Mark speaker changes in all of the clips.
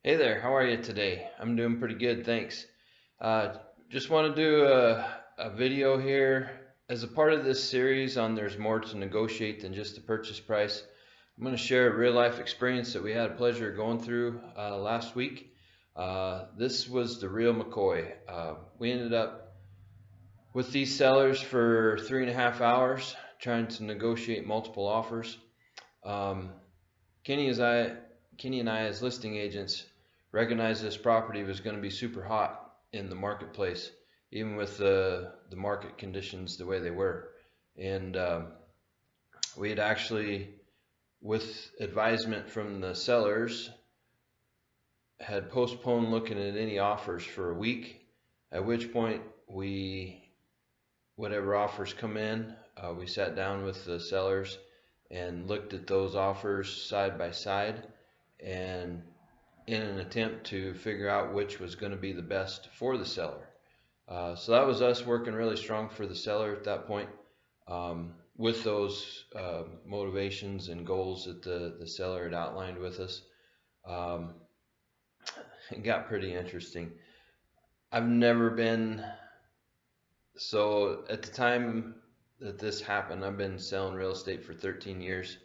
Speaker 1: Hey there, how are you today? I'm doing pretty good, thanks. Just want to do a video here as a part of this series on there's more to negotiate than just the purchase price. I'm going to share a real life experience that we had a pleasure of going through last week. This was the real McCoy. We ended up with these sellers for 3.5 hours trying to negotiate multiple offers. Um, Kenny, as I, Kenny and I, as listing agents, recognized this property was going to be super hot in the marketplace, even with the market conditions the way they were. And we had actually, with advisement from the sellers, had postponed looking at any offers for a week. At which point whatever offers come in, we sat down with the sellers and looked at those offers side by side, and in an attempt to figure out which was going to be the best for the seller. So that was us working really strong for the seller at that point, with those motivations and goals that the seller had outlined with us. It got pretty interesting. I've never been, so at the time that this happened, I've been selling real estate for 13 years.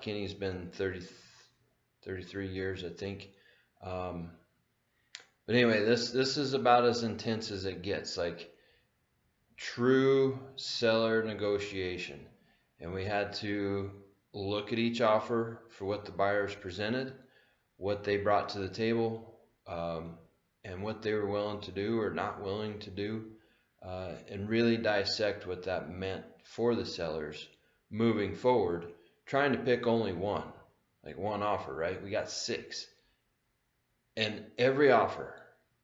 Speaker 1: Kenny's been 33 years, I think. But anyway, this is about as intense as it gets, like true seller negotiation. And we had to look at each offer for what the buyers presented, what they brought to the table, and what they were willing to do or not willing to do, and really dissect what that meant for the sellers moving forward, trying to pick only one, like one offer, right? We got 6. And every offer,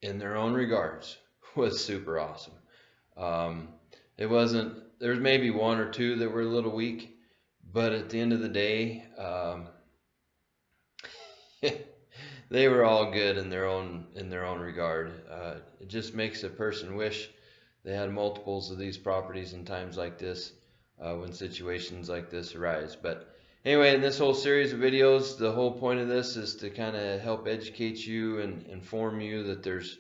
Speaker 1: in their own regards, was super awesome. It wasn't, there's maybe 1 or 2 that were a little weak, but at the end of the day, they were all good in their own regard. It just makes a person wish they had multiples of these properties in times like this, when situations like this arise. But anyway, in this whole series of videos, the whole point of this is to kind of help educate you and inform you that there's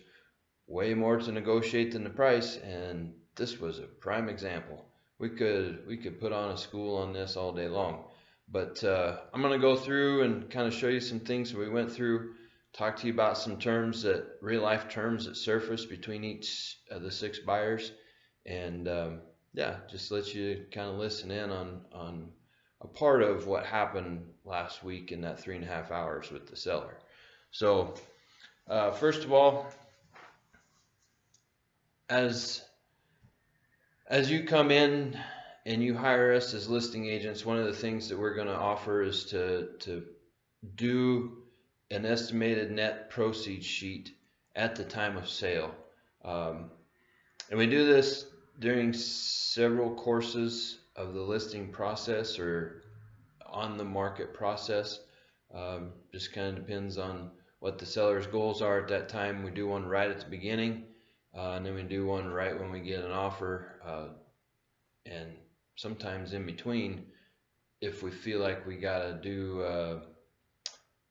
Speaker 1: way more to negotiate than the price, and this was a prime example. We could put on a school on this all day long, but I'm going to go through and kind of show you some things that we went through, talk to you about some terms, that real life terms that surfaced between each of the 6 buyers, and yeah, just let you kind of listen in on a part of what happened last week in that 3.5 hours with the seller. So first of all, as you come in and you hire us as listing agents, one of the things that we're going to offer is to do an estimated net proceeds sheet at the time of sale. And we do this during several courses of the listing process or on the market process. Just kind of depends on what the seller's goals are at that time. We do one right at the beginning, and then we do one right when we get an offer, and sometimes in between if we feel like we got to do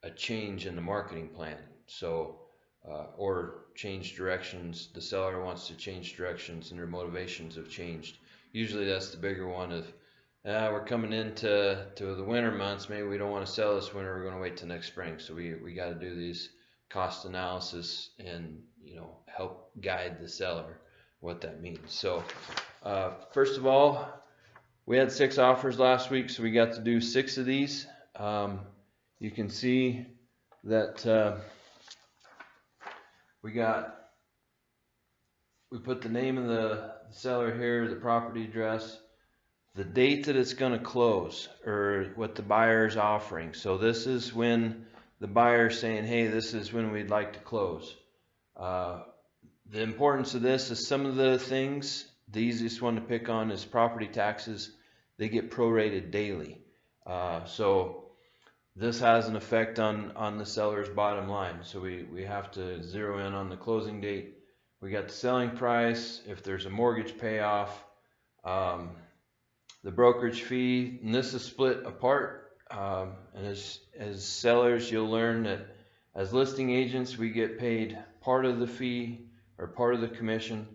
Speaker 1: a change in the marketing plan. So or change directions. The seller wants to change directions and their motivations have changed. Usually that's the bigger one of, we're coming into the winter months, maybe we don't want to sell this winter, we're going to wait till next spring. So we got to do these cost analysis and help guide the seller what that means. So first of all, we had 6 offers last week, so we got to do 6 of these. You can see that we put the name of the seller here, the property address, the date that it's going to close, or what the buyer is offering. So this is when the buyer is saying, hey, this is when we'd like to close. The importance of this is some of the things, the easiest one to pick on is property taxes. They get prorated daily. So this has an effect on the seller's bottom line. So we have to zero in on the closing date. We got the selling price, if there's a mortgage payoff, the brokerage fee, and this is split apart. And as sellers, you'll learn that As listing agents, we get paid part of the fee or part of the commission,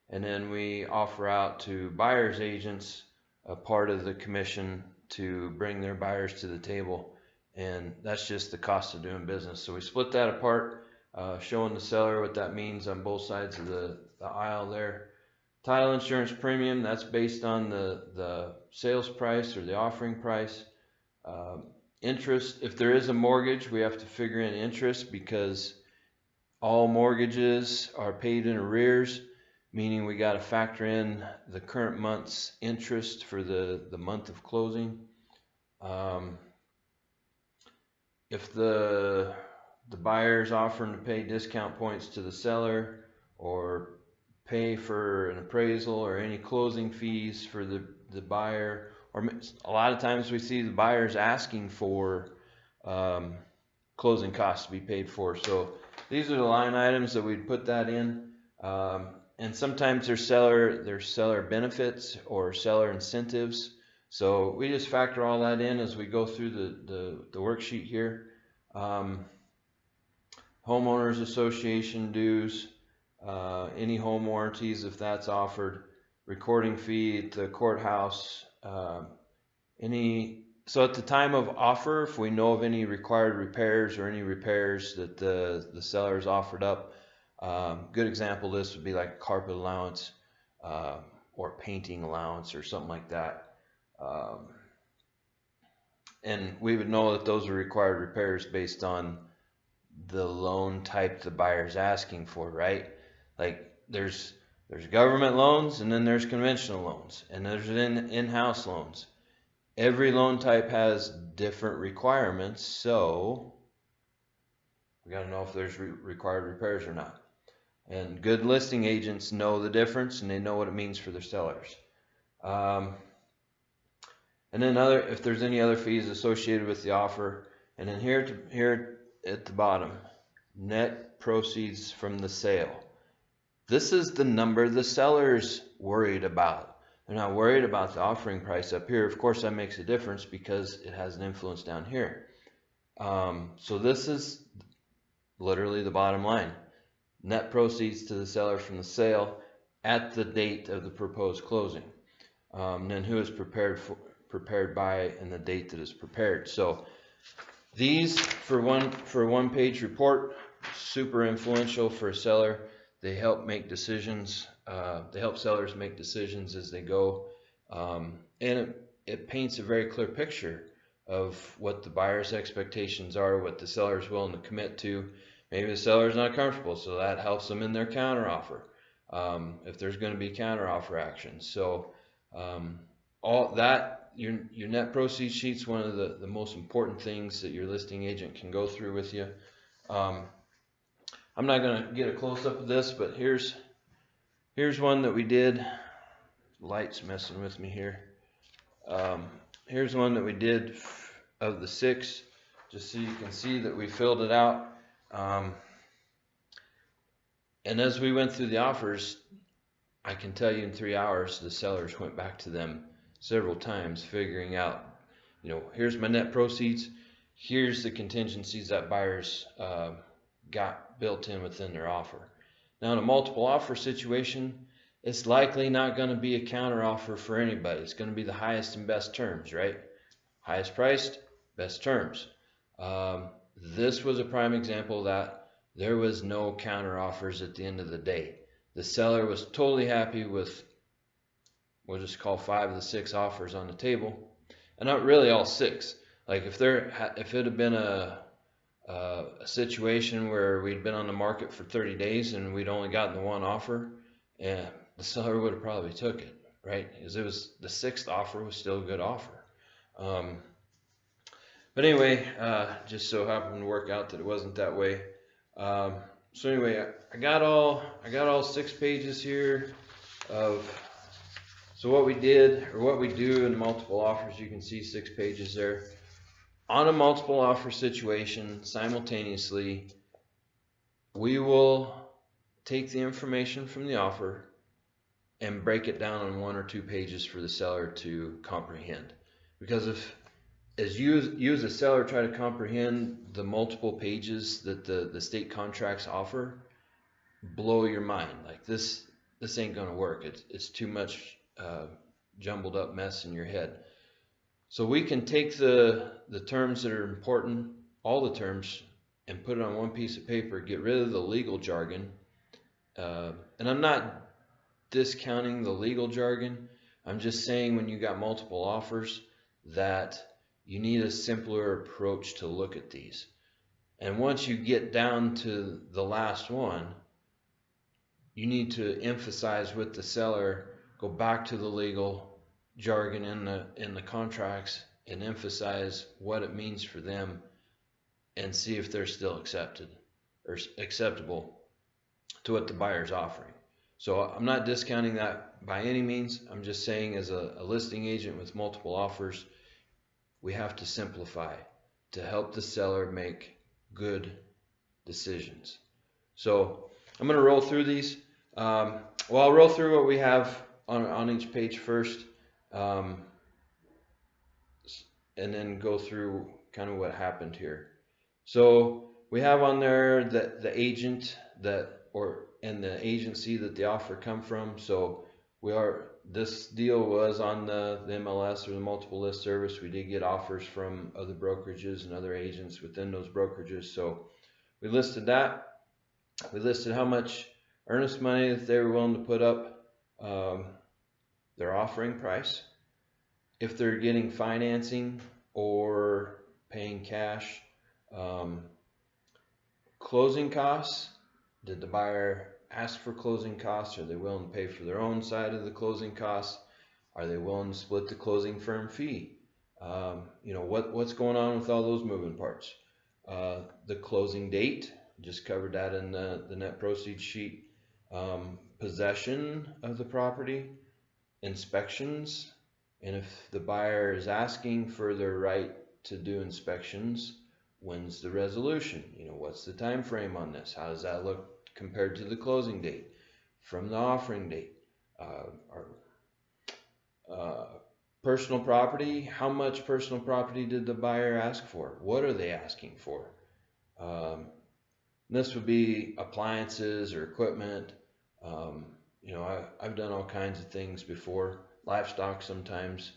Speaker 1: and then we offer out to buyers agents a part of the commission to bring their buyers to the table, and that's just the cost of doing business. So we split that apart, showing the seller what that means on both sides of the aisle there. Title insurance premium, that's based on the sales price or the offering price. Interest, if there is a mortgage, we have to figure in interest because all mortgages are paid in arrears, meaning we got to factor in the current month's interest for the month of closing. If the buyer's offering to pay discount points to the seller or pay for an appraisal or any closing fees for the buyer, or a lot of times we see the buyers asking for closing costs to be paid for. So these are the line items that we'd put that in. And sometimes there's seller benefits or seller incentives. So we just factor all that in as we go through the worksheet here. Homeowners association dues, any home warranties if that's offered, recording fee at the courthouse, so at the time of offer, if we know of any required repairs or any repairs that the seller's offered up, good example of this would be like a carpet allowance or painting allowance or something like that. And we would know that those are required repairs based on the loan type the buyer's asking for, right? Like there's government loans, and then there's conventional loans, and there's in-house loans. Every loan type has different requirements, so we got to know if there's required repairs or not. And good listing agents know the difference, and they know what it means for their sellers. And then if there's any other fees associated with the offer, and then here at the bottom, net proceeds from the sale. This is the number the seller's worried about. They're not worried about the offering price up here. Of course, that makes a difference because it has an influence down here. So this is literally the bottom line. Net proceeds to the seller from the sale at the date of the proposed closing. Then who is prepared by and the date that is prepared. So these for one page report, super influential for a seller. They help make decisions. They help sellers make decisions as they go, and it paints a very clear picture of what the buyer's expectations are, what the seller is willing to commit to. Maybe the seller is not comfortable, so that helps them in their counteroffer. If there's going to be counteroffer action, so all that your net proceeds sheet's one of the most important things that your listing agent can go through with you. I'm not going to get a close-up of this, but here's one that we did. Light's messing with me here. Here's one that we did of the 6, just so you can see that we filled it out. And as we went through the offers, I can tell you in 3 hours, the sellers went back to them several times, figuring out, here's my net proceeds. Here's the contingencies that buyers got built in within their offer. Now in a multiple offer situation, it's likely not going to be a counter offer for anybody. It's going to be the highest and best terms, right? Highest priced, best terms. This was a prime example of that. There was no counter offers at the end of the day. The seller was totally happy with, we'll just call 5 of the 6 offers on the table, and not really all 6. Like if it had been a situation where we'd been on the market for 30 days and we'd only gotten the 1 offer, and the seller would have probably took it, right? Because it was the 6th offer was still a good offer. But anyway, just so happened to work out that it wasn't that way. So anyway, I got all 6 pages here of, so what we did or what we do in multiple offers. You can see 6 pages there. On a multiple offer situation, simultaneously, we will take the information from the offer and break it down on 1 or 2 pages for the seller to comprehend. Because if as you as a seller try to comprehend the multiple pages that the state contracts offer, blow your mind. Like this ain't gonna work. It's too much jumbled up mess in your head. So we can take the terms that are important, all the terms, and put it on one piece of paper. Get rid of the legal jargon. And I'm not discounting the legal jargon. I'm just saying when you got multiple offers that you need a simpler approach to look at these. And once you get down to the last one, you need to emphasize with the seller, go back to the legal jargon in the contracts and emphasize what it means for them and see if they're still accepted or acceptable to what the buyer's offering. So I'm not discounting that by any means. I'm just saying as a listing agent with multiple offers, we have to simplify to help the seller make good decisions. So I'm going to roll through these. I'll roll through what we have on each page first, and then go through kind of what happened here. So we have on there the agent and the agency that the offer come from. So this deal was on the MLS or the multiple list service. We did get offers from other brokerages and other agents within those brokerages. So we listed that. We listed how much earnest money that they were willing to put up, their offering price, if they're getting financing or paying cash, closing costs. Did the buyer ask for closing costs? Are they willing to pay for their own side of the closing costs? Are they willing to split the closing firm fee? What's going on with all those moving parts? The closing date, just covered that in the net proceeds sheet. Possession of the property, inspections, and if the buyer is asking for their right to do inspections, when's the resolution? What's the time frame on this? How does that look compared to the closing date from the offering date? Personal property, how much personal property did the buyer ask for? What are they asking for? This would be appliances or equipment. I've done all kinds of things before. Livestock sometimes.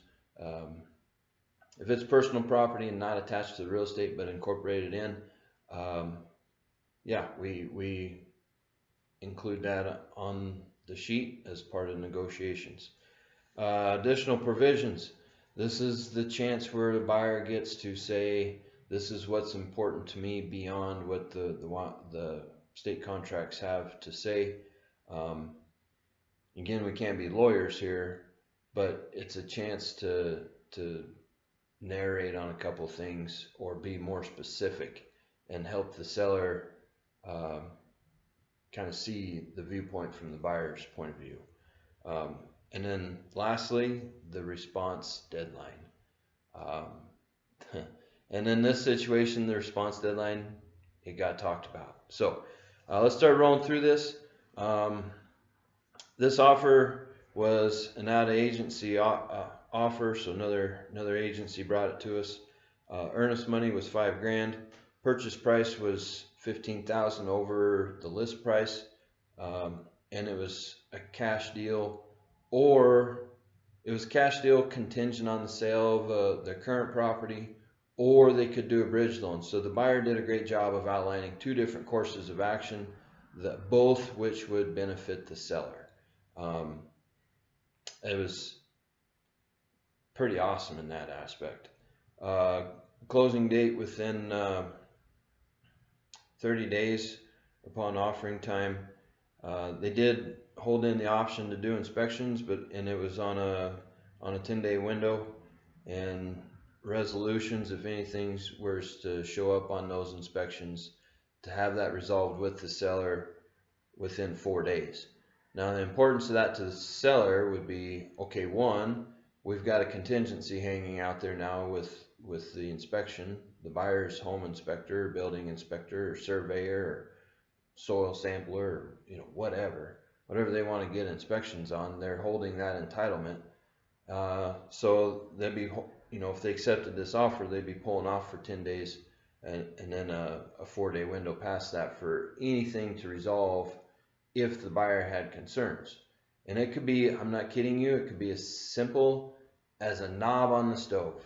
Speaker 1: If it's personal property and not attached to the real estate but incorporated in, we include that on the sheet as part of negotiations. Additional provisions. This is the chance where the buyer gets to say, this is what's important to me beyond what the state contracts have to say. Again, we can't be lawyers here, but it's a chance to narrate on a couple things or be more specific and help the seller kind of see the viewpoint from the buyer's point of view. And then lastly, the response deadline. And in this situation, the response deadline, it got talked about. So let's start rolling through this. This offer was an out-of-agency offer, so another agency brought it to us. Earnest money was $5,000. Purchase price was $15,000 over the list price, and it was a cash deal, or it was cash deal contingent on the sale of their current property, or they could do a bridge loan. So the buyer did a great job of outlining two different courses of action, both which would benefit the seller. It was pretty awesome in that aspect. Closing date within 30 days upon offering time. They did hold in the option to do inspections, and it was on a 10-day window, and resolutions, if anything was to show up on those inspections, to have that resolved with the seller within 4 days. Now, the importance of that to the seller would be, okay, one, we've got a contingency hanging out there now with the inspection. The buyer's home inspector, building inspector, or surveyor, or soil sampler, or whatever they want to get inspections on, they're holding that entitlement. So they'd be if they accepted this offer, they'd be pulling off for 10 days and then a 4-day window past that for anything to resolve if the buyer had concerns. And it could be, I'm not kidding you, it could be as simple as a knob on the stove.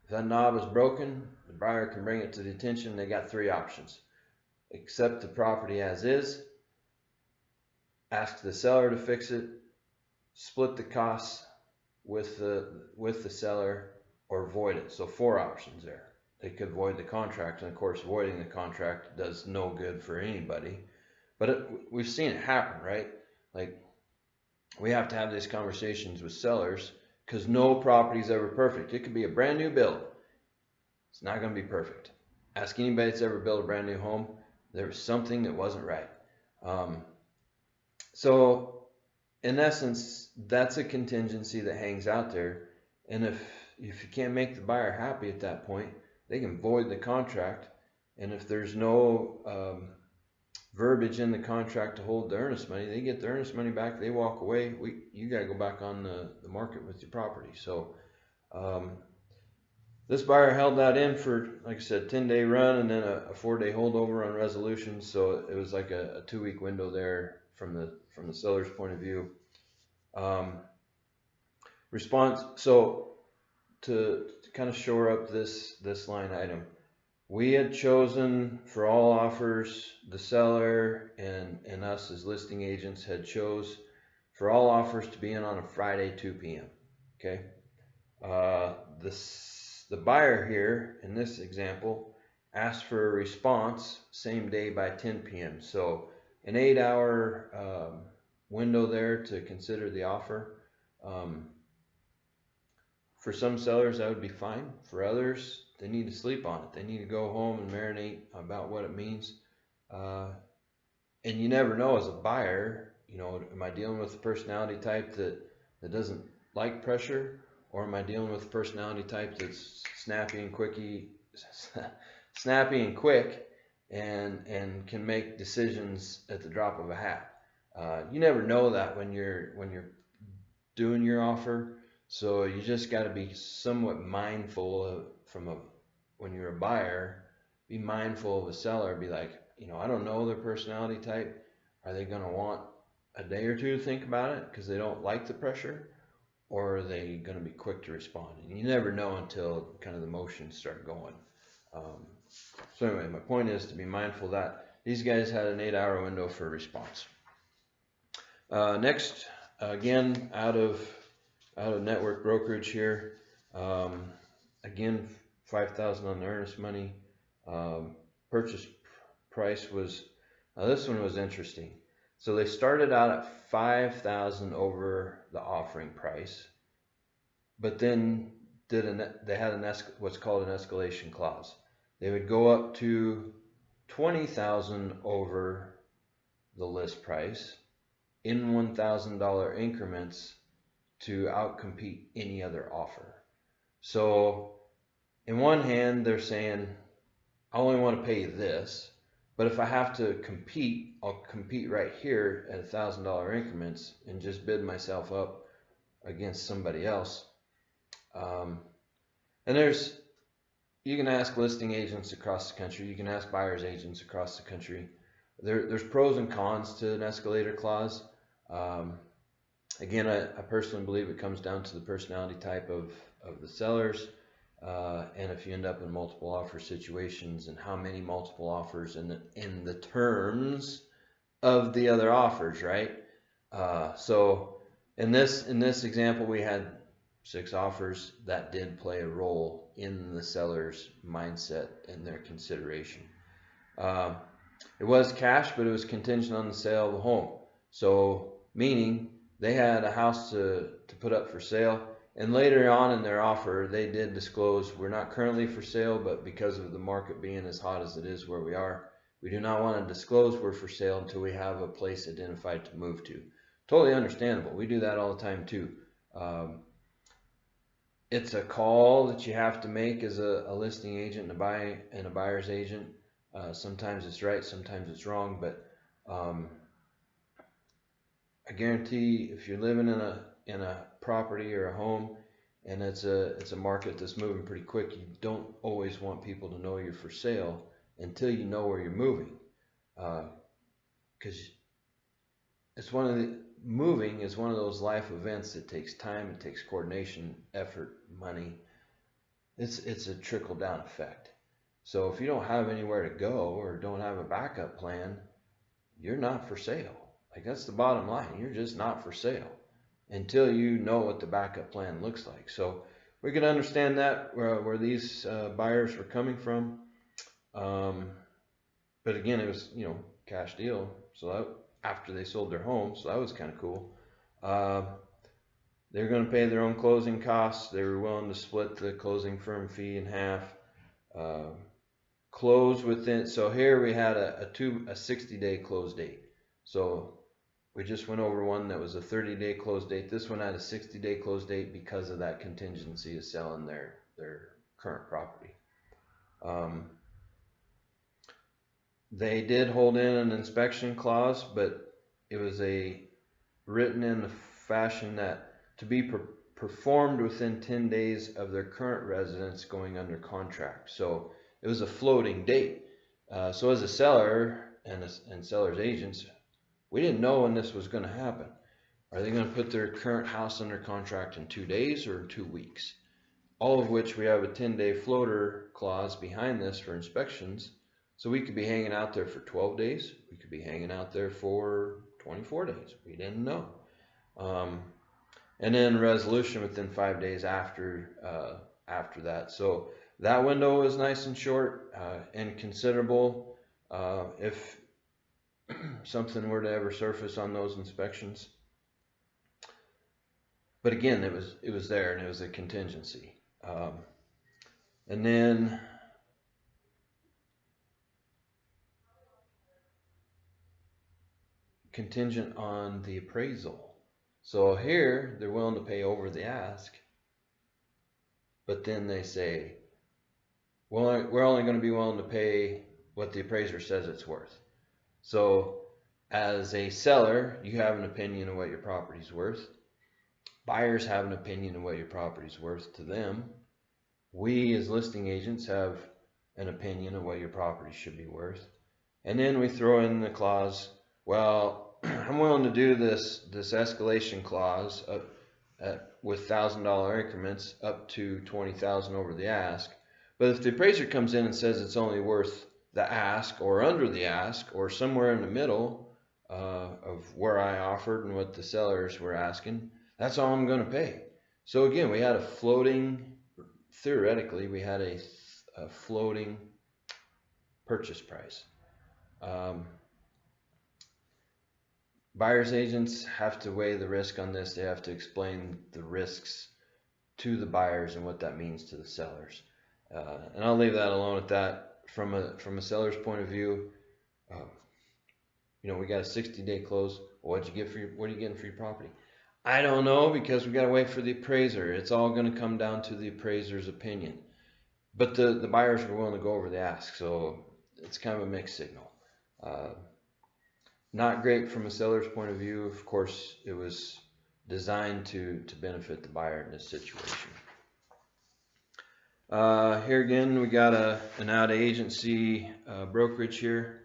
Speaker 1: If that knob is broken, the buyer can bring it to the attention. They got 3 options: accept the property as is, ask the seller to fix it, split the costs with the seller, or void it. So 4 options there. They could void the contract, and of course voiding the contract does no good for anybody. But we've seen it happen, right? Like, we have to have these conversations with sellers because no property is ever perfect. It could be a brand new build. It's not going to be perfect. Ask anybody that's ever built a brand new home. There was something that wasn't right. So in essence, that's a contingency that hangs out there. And if you can't make the buyer happy at that point, they can void the contract. And if there's no verbiage in the contract to hold the earnest money, they get the earnest money back, they walk away. You got to go back on the market with your property. So this buyer held that in for, like I said, 10-day run and then a 4-day holdover on resolution. So it was like a 2-week window there from the seller's point of view. Response. So to kind of shore up this line item, we had chosen for all offers, the seller and us as listing agents had chose for all offers to be in on a Friday 2 p.m. Okay. The buyer here in this example asked for a response same day by 10 p.m. So an 8-hour window there to consider the offer. For some sellers, that would be fine. For others, they need to sleep on it. They need to go home and marinate about what it means. And you never know as a buyer, am I dealing with a personality type that doesn't like pressure? Or am I dealing with a personality type that's snappy and quick and can make decisions at the drop of a hat? You never know that when you're doing your offer. So you just got to be somewhat mindful when you're a buyer, be mindful of a seller. Be like, I don't know their personality type. Are they going to want a day or two to think about it because they don't like the pressure? Or are they going to be quick to respond? And you never know until kind of the motions start going. So anyway, my point is to be mindful that these guys had an 8-hour window for a response. Next, again, out of network brokerage here. Again, $5,000 on the earnest money. Purchase price was, this one was interesting. So they started out at $5,000 over the offering price, but then they had what's called an escalation clause. They would go up to $20,000 over the list price in $1,000 increments to outcompete any other offer. So in one hand, they're saying, I only want to pay you this, but if I have to compete, I'll compete right here at $1,000 increments and just bid myself up against somebody else. And you can ask listing agents across the country. You can ask buyer's agents across the country. There's pros and cons to an escalator clause. Again, I personally believe it comes down to the personality type of the sellers, and if you end up in multiple offer situations and how many multiple offers in the terms of the other offers, right? So in this example, we had 6 offers. That did play a role in the seller's mindset and their consideration. It was cash, but it was contingent on the sale of the home. So meaning they had a house to put up for sale, and later on in their offer, they did disclose, we're not currently for sale, but because of the market being as hot as it is where we are, we do not want to disclose we're for sale until we have a place identified to move to. Totally understandable. We do that all the time too. It's a call that you have to make as a listing agent and a buyer's agent. Sometimes it's right, sometimes it's wrong, but I guarantee if you're living in a property or a home and it's a market that's moving pretty quick. You don't always want people to know you're for sale until you know where you're moving, because moving is one of those life events that takes time, it takes coordination, effort, money. It's a trickle down effect. So if you don't have anywhere to go or don't have a backup plan, you're not for sale. Like, that's the bottom line. You're just not for sale until you know what the backup plan looks like. So we can understand that where these buyers were coming from. But again, it was, cash deal. So that, after they sold their home, so that was kind of cool. They're going to pay their own closing costs. They were willing to split the closing firm fee in half. Close within. So here we had a 60-day close date. So we just went over one that was a 30-day close date. This one had a 60-day close date because of that contingency of selling their current property. They did hold in an inspection clause, but it was written in a fashion that to be performed within 10 days of their current residence going under contract. So it was a floating date. So as a seller and seller's agents, we didn't know when this was going to happen. Are they going to put their current house under contract in 2 days or in 2 weeks? All of which we have a 10-day floater clause behind this for inspections. So we could be hanging out there for 12 days. We could be hanging out there for 24 days. We didn't know. And then resolution within 5 days after that. So that window is nice and short and considerable. If something were to ever surface on those inspections. But again, it was there, and it was a contingency. And then contingent on the appraisal. So here they're willing to pay over the ask, but then they say, well, we're only going to be willing to pay what the appraiser says it's worth. So as a seller, you have an opinion of what your property's worth. Buyers have an opinion of what your property's worth to them. We as listing agents have an opinion of what your property should be worth. And then we throw in the clause, well, I'm willing to do this escalation clause with $1,000 increments up to $20,000 over the ask. But if the appraiser comes in and says it's only worth the ask or under the ask or somewhere in the middle of where I offered and what the sellers were asking, that's all I'm going to pay. So again, we had theoretically, we had a floating purchase price. Buyer's agents have to weigh the risk on this. They have to explain the risks to the buyers and what that means to the sellers. And I'll leave that alone at that. From a seller's point of view, we got a 60-day close. What are you getting for your property? I don't know, because we got to wait for the appraiser. It's all going to come down to the appraiser's opinion. But the buyers were willing to go over the ask, so it's kind of a mixed signal. Not great from a seller's point of view. Of course, it was designed to benefit the buyer in this situation. Here again, we got an out-of-agency brokerage here.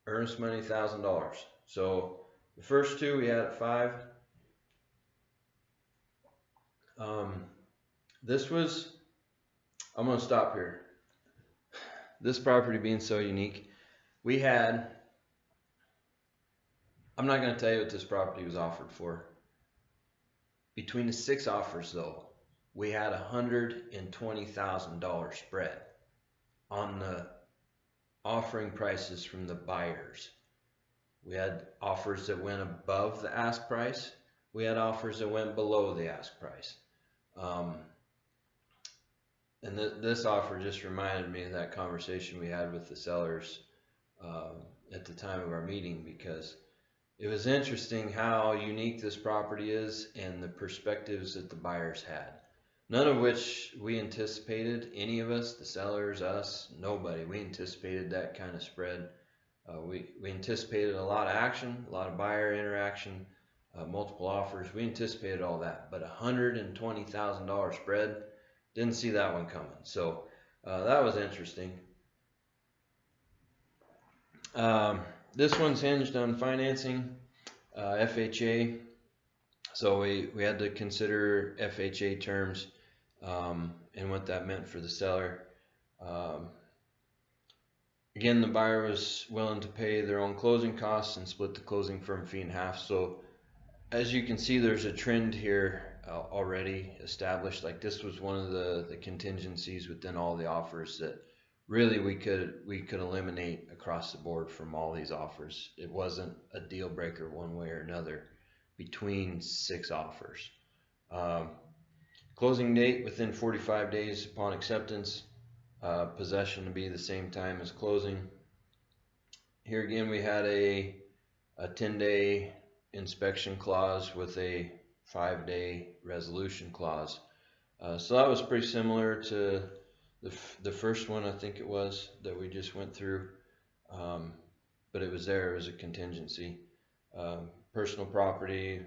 Speaker 1: Earnest money, $1,000. So the first two we had at 5. This was, I'm going to stop here. This property being so unique, we had, I'm not going to tell you what this property was offered for. Between the 6 offers though, we had $120,000 spread on the offering prices from the buyers. We had offers that went above the ask price. We had offers that went below the ask price. And this offer just reminded me of that conversation we had with the sellers at the time of our meeting, because it was interesting how unique this property is and the perspectives that the buyers had. None of which we anticipated, any of us, the sellers, us, nobody. We anticipated that kind of spread. We anticipated a lot of action, a lot of buyer interaction, multiple offers. We anticipated all that, but $120,000 spread, didn't see that one coming. So that was interesting. This one's hinged on financing, FHA. So we had to consider FHA terms and what that meant for the seller. Again, the buyer was willing to pay their own closing costs and split the closing firm fee in half. So as you can see, there's a trend here already established. Like this was one of the contingencies within all the offers that really we could eliminate across the board from all these offers. It wasn't a deal breaker one way or another between 6 offers. Closing date within 45 days upon acceptance. Possession to be the same time as closing. Here again we had a 10-day inspection clause with a 5-day resolution clause. So that was pretty similar to the first one, I think it was, that we just went through. But it was there as a contingency. Personal property.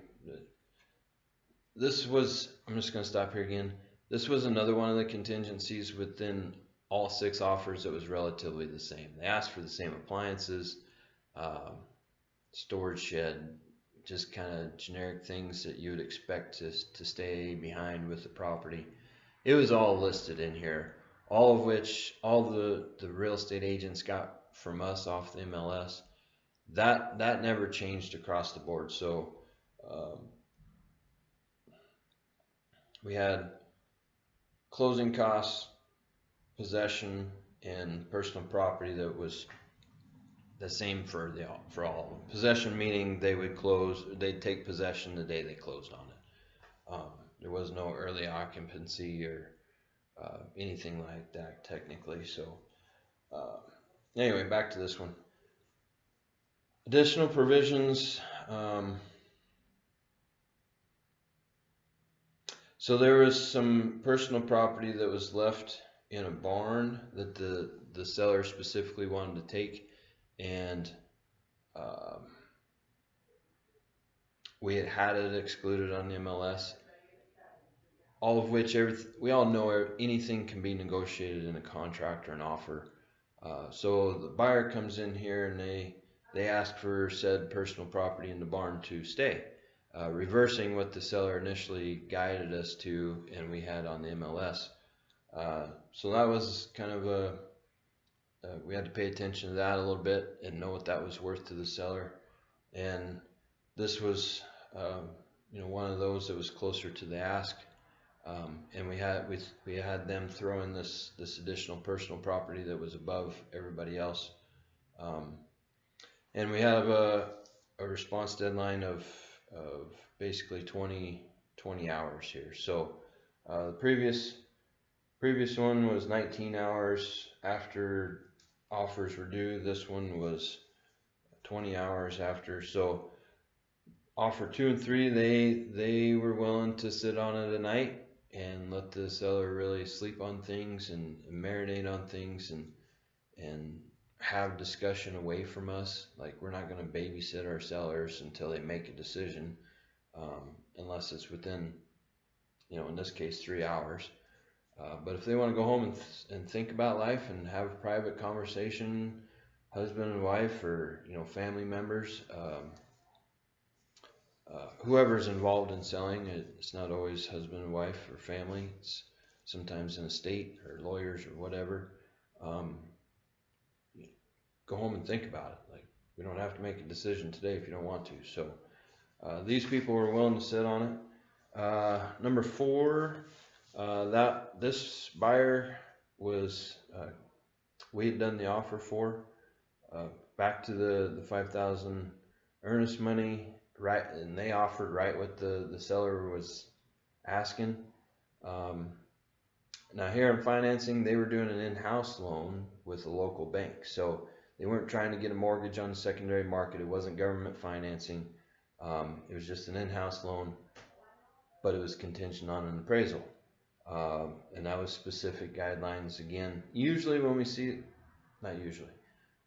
Speaker 1: This was, I'm just going to stop here again. This was another one of the contingencies within all 6 offers that was relatively the same. They asked for the same appliances, storage shed, just kind of generic things that you would expect to stay behind with the property. It was all listed in here, all of which all the real estate agents got from us off the MLS. That never changed across the board. So we had closing costs, possession, and personal property that was the same for all of them. Possession meaning they'd take possession the day they closed on it. There was no early occupancy or anything like that technically. So anyway, back to this one. Additional provisions. So there was some personal property that was left in a barn that the seller specifically wanted to take, and we had it excluded on the MLS. All of which, we all know anything can be negotiated in a contract or an offer. So the buyer comes in here and they ask for said personal property in the barn to stay. Reversing what the seller initially guided us to and we had on the MLS. So that was kind of we had to pay attention to that a little bit and know what that was worth to the seller. And this was one of those that was closer to the ask. And we had them throw in this additional personal property that was above everybody else. And we have a response deadline of basically 20 hours here. So the previous one was 19 hours after offers were due. This one was 20 hours after. So offer 2 and 3, they were willing to sit on it a night and let the seller really sleep on things and marinate on things and have discussion away from us. Like, we're not going to babysit our sellers until they make a decision, unless it's within, in this case, 3 hours. But if they want to go home and think about life and have a private conversation, husband and wife, or family members, whoever's involved in selling, it's not always husband and wife or family. It's sometimes an estate or lawyers or whatever. Go home and think about it. Like, we don't have to make a decision today if you don't want to. So these people were willing to sit on it. Number 4, this buyer was we had done the offer for, back to the $5,000 earnest money, right, and they offered right what the seller was asking. Now here in financing, they were doing an in-house loan with a local bank, so they weren't trying to get a mortgage on the secondary market. It wasn't government financing. It was just an in-house loan, but it was contingent on an appraisal. And that was specific guidelines again. Usually when we see, not usually,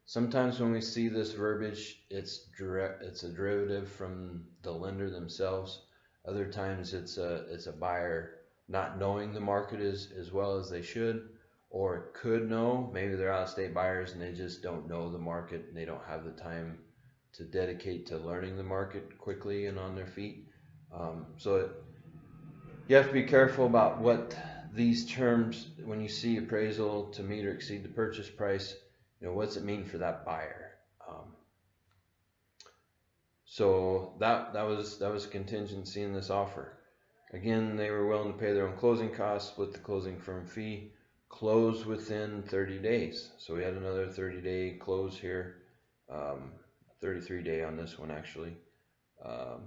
Speaker 1: Sometimes when we see this verbiage, it's a derivative from the lender themselves. Other times it's a buyer not knowing the market as well as they should or could know. Maybe they're out of state buyers and they just don't know the market and they don't have the time to dedicate to learning the market quickly and on their feet. You have to be careful about what these terms, when you see appraisal to meet or exceed the purchase price, what's it mean for that buyer? So that was a contingency in this offer. Again, they were willing to pay their own closing costs, split the closing firm fee, close within 30 days. So we had another 30-day close here, 33-day on this one actually. Now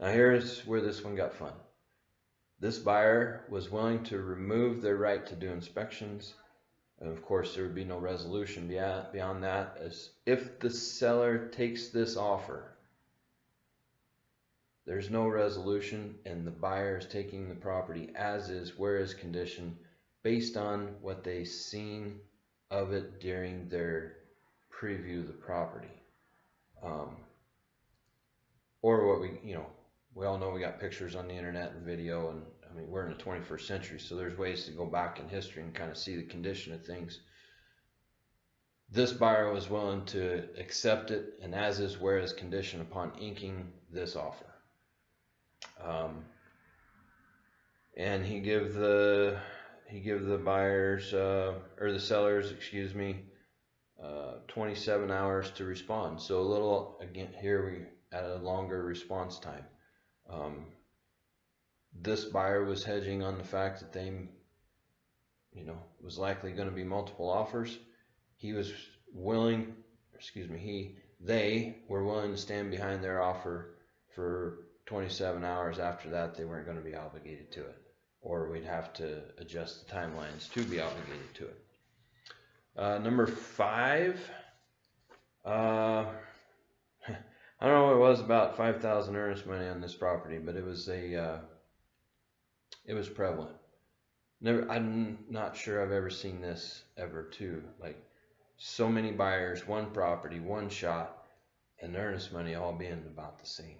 Speaker 1: here's where this one got fun. This buyer was willing to remove their right to do inspections. And of course, there would be no resolution beyond that, as if the seller takes this offer, there's no resolution and the buyer is taking the property as is, where is condition, based on what they've seen of it during their preview of the property. Or what we all know we got pictures on the internet and video, and I mean, we're in the 21st century, so there's ways to go back in history and kind of see the condition of things. This buyer was willing to accept it, and as is, where is condition upon inking this offer. And he give the buyers or the sellers, 27 hours to respond. So a little, again, here we at a longer response time. This buyer was hedging on the fact that they, was likely going to be multiple offers. He was willing, they were willing to stand behind their offer for 27 hours. After that, they weren't going to be obligated to it, or we'd have to adjust the timelines to be obligated to it. Number 5, I don't know what it was, about $5,000 earnest money on this property, but it was prevalent. I'm not sure I've ever seen this ever too. Like, so many buyers, one property, one shot, and earnest money all being about the same.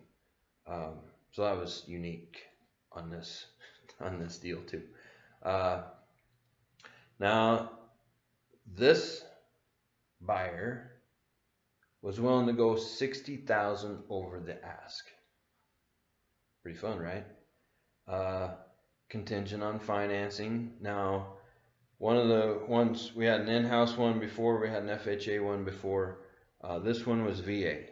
Speaker 1: So that was unique on this deal too. Now this buyer was willing to go $60,000 over the ask. Pretty fun, right? Contingent on financing. Now, one of the ones, we had an in-house one before, we had an FHA one before. This one was VA.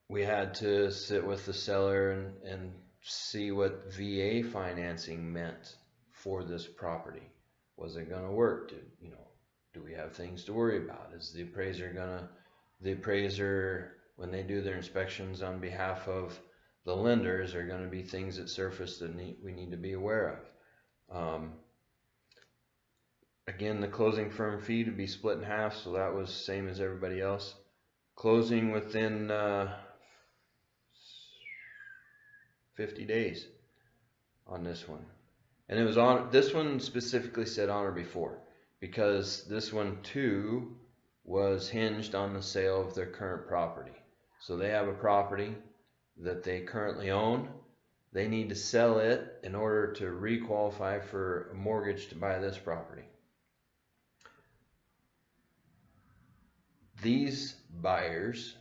Speaker 1: We had to sit with the seller and see what VA financing meant for this property. Was it going to work? Do we have things to worry about? Is the appraiser, when they do their inspections on behalf of the lenders, are going to be things that surface that we need to be aware of? Again, the closing firm fee to be split in half, so that was same as everybody else. Closing within 50 days on this one. And it was on, this one specifically said on or before, because this one too was hinged on the sale of their current property. So they have a property that they currently own. They need to sell it in order to requalify for a mortgage to buy this property. These buyers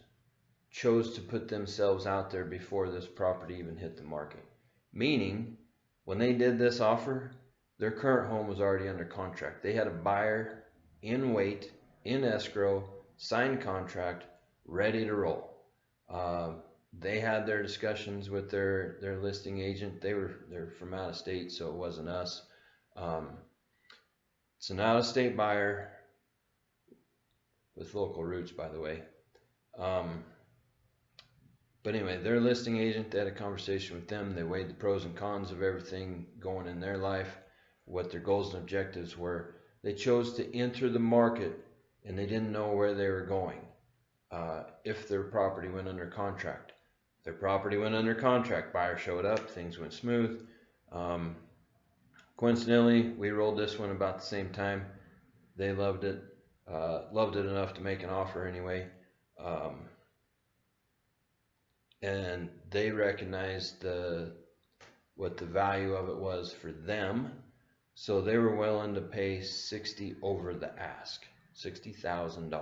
Speaker 1: chose to put themselves out there before this property even hit the market. Meaning, when they did this offer, their current home was already under contract. They had a buyer in wait, in escrow, signed contract, ready to roll. They had their discussions with their listing agent. They're from out of state, so it wasn't us. It's an out of state buyer with local roots, by the way. But anyway, their listing agent, they had a conversation with them. They weighed the pros and cons of everything going in their life, what their goals and objectives were. They chose to enter the market, and they didn't know where they were going if their property went under contract. Their property went under contract, buyer showed up, things went smooth. Coincidentally, we rolled this one about the same time. They loved it enough to make an offer anyway. And they recognized what the value of it was for them. So they were willing to pay 60 over the ask, $60,000.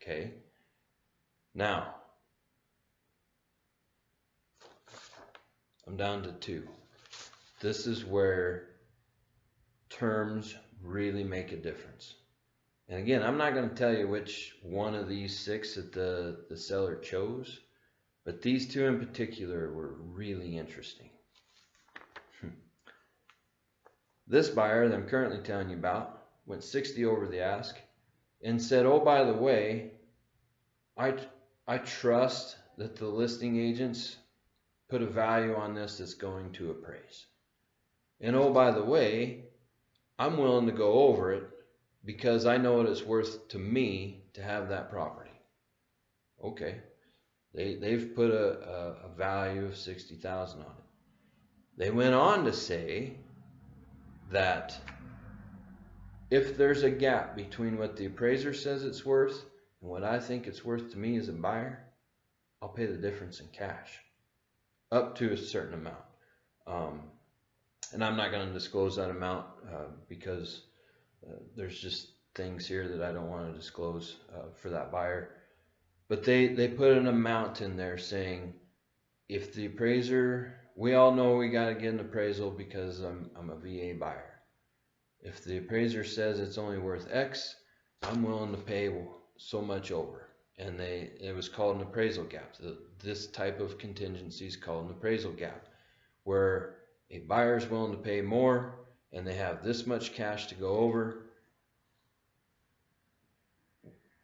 Speaker 1: Okay. Now, I'm down to 2. This is where terms really make a difference. And again, I'm not going to tell you which one of these 6 that the seller chose, but these 2 in particular were really interesting. This buyer that I'm currently telling you about went 60 over the ask and said, oh, by the way, I trust that the listing agents put a value on this that's going to appraise. And oh, by the way, I'm willing to go over it because I know what it's worth to me to have that property. Okay. They've put a value of 60,000 on it. They went on to say that if there's a gap between what the appraiser says it's worth and what I think it's worth to me as a buyer, I'll pay the difference in cash up to a certain amount. And I'm not going to disclose that amount because there's just things here that I don't want to disclose for that buyer. But they put an amount in there saying, if the appraiser, we all know we got to get an appraisal because I'm a VA buyer. If the appraiser says it's only worth X, I'm willing to pay so much over. And it was called an appraisal gap. This type of contingency is called an appraisal gap, where a buyer is willing to pay more and they have this much cash to go over.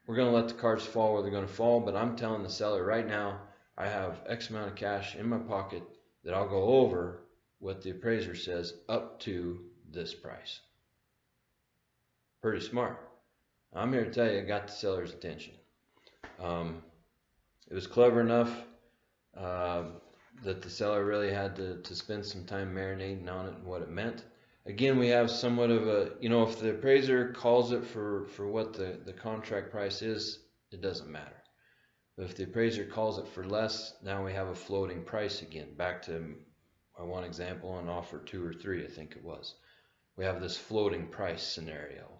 Speaker 1: We're going to let the cards fall where they're going to fall, but I'm telling the seller right now, I have X amount of cash in my pocket that I'll go over what the appraiser says up to this price. Pretty smart. I'm here to tell you, I got the seller's attention. It was clever enough that the seller really had to spend some time marinating on it and what it meant. Again, we have somewhat of a, if the appraiser calls it for what the contract price is, it doesn't matter. But if the appraiser calls it for less, now we have a floating price again. Back to my one example on offer 2 or 3, I think it was. We have this floating price scenario,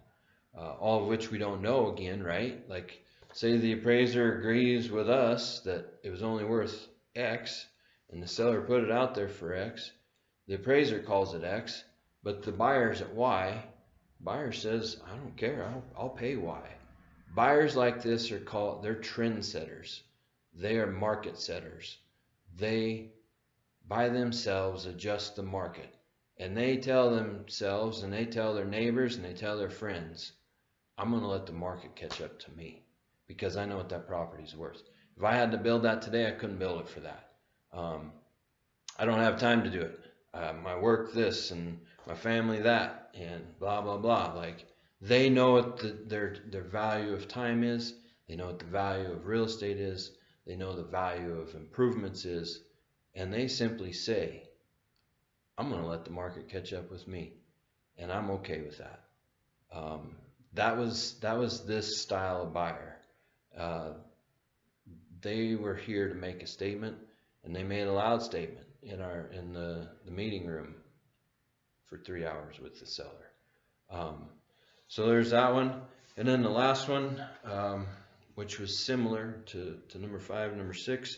Speaker 1: all of which we don't know again, right? Like, say the appraiser agrees with us that it was only worth X, and the seller put it out there for X. The appraiser calls it X, but the buyer's at Y. Buyer says, I don't care, I'll pay Y. Buyers like this they're trend setters. They are market setters. They, by themselves, adjust the market. And they tell themselves, and they tell their neighbors, and they tell their friends, I'm going to let the market catch up to me because I know what that property's worth. If I had to build that today, I couldn't build it for that. I don't have time to do it. My work this and my family that and blah, blah, blah. Like, they know what their value of time is. They know what the value of real estate is. They know the value of improvements is. And they simply say, I'm going to let the market catch up with me. And I'm okay with that. That was this style of buyer. They were here to make a statement, and they made a loud statement in the meeting room for 3 hours with the seller. So there's that one. And then the last one, which was similar to number 5, number 6.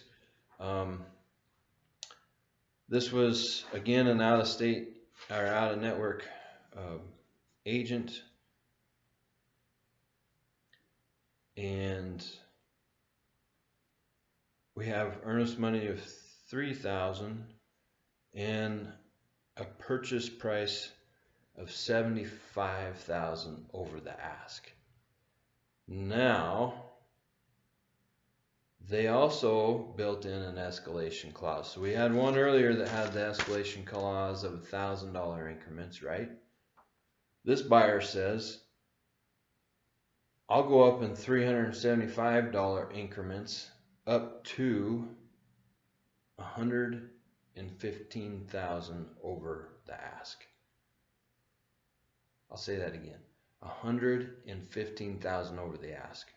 Speaker 1: This was, again, an out-of-state or out-of-network agent. And we have earnest money of $3,000 and a purchase price of $75,000 over the ask. Now, they also built in an escalation clause. So we had one earlier that had the escalation clause of $1,000 increments, right? This buyer says, I'll go up in $375 increments up to $115,000 over the ask. I'll say that again. $115,000 over the ask.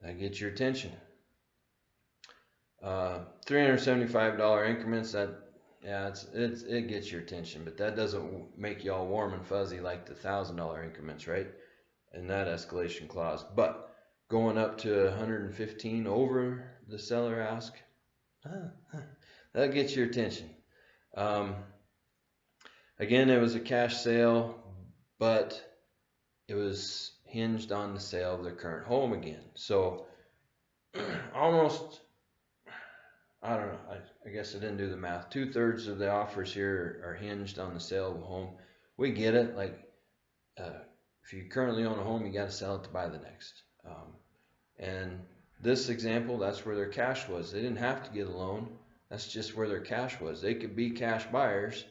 Speaker 1: That gets your attention. $375 increments. It gets your attention, but that doesn't make you all warm and fuzzy like the $1,000 increments, right? And that escalation clause. But going up to 115 over the seller ask, that gets your attention. Again, it was a cash sale, but it was hinged on the sale of their current home again. So almost, I don't know, I guess I didn't do the math. 2/3 of the offers here are hinged on the sale of a home. We get it. Like, if you currently own a home, you got to sell it to buy the next. And this example, that's where their cash was. They didn't have to get a loan. That's just where their cash was. They could be cash buyers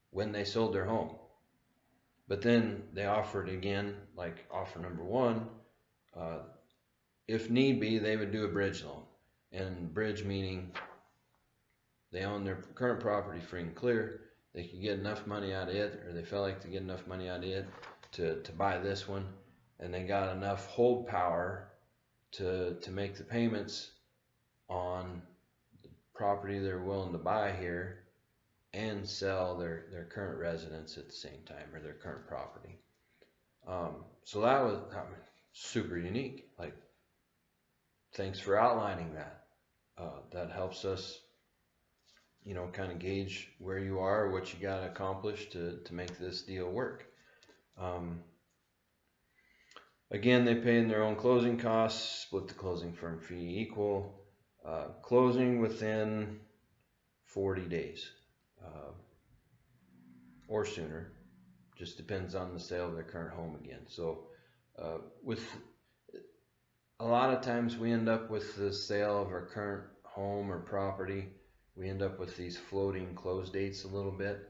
Speaker 1: when they sold their home. But then they offered again, like offer number one, if need be, they would do a bridge loan. And bridge meaning they own their current property free and clear. They could get enough money out of it, or they felt like they get enough money out of it to buy this one, and they got enough hold power to make the payments on the property they're willing to buy here and sell their current residence at the same time, or their current property. So that was super unique. Like, thanks for outlining that. That helps us, kind of gauge where you are, what you got to accomplish to make this deal work. Again, they pay in their own closing costs, split the closing firm fee equal, closing within 40 days or sooner. Just depends on the sale of their current home again. So with a lot of times we end up with the sale of our current home or property, we end up with these floating close dates a little bit.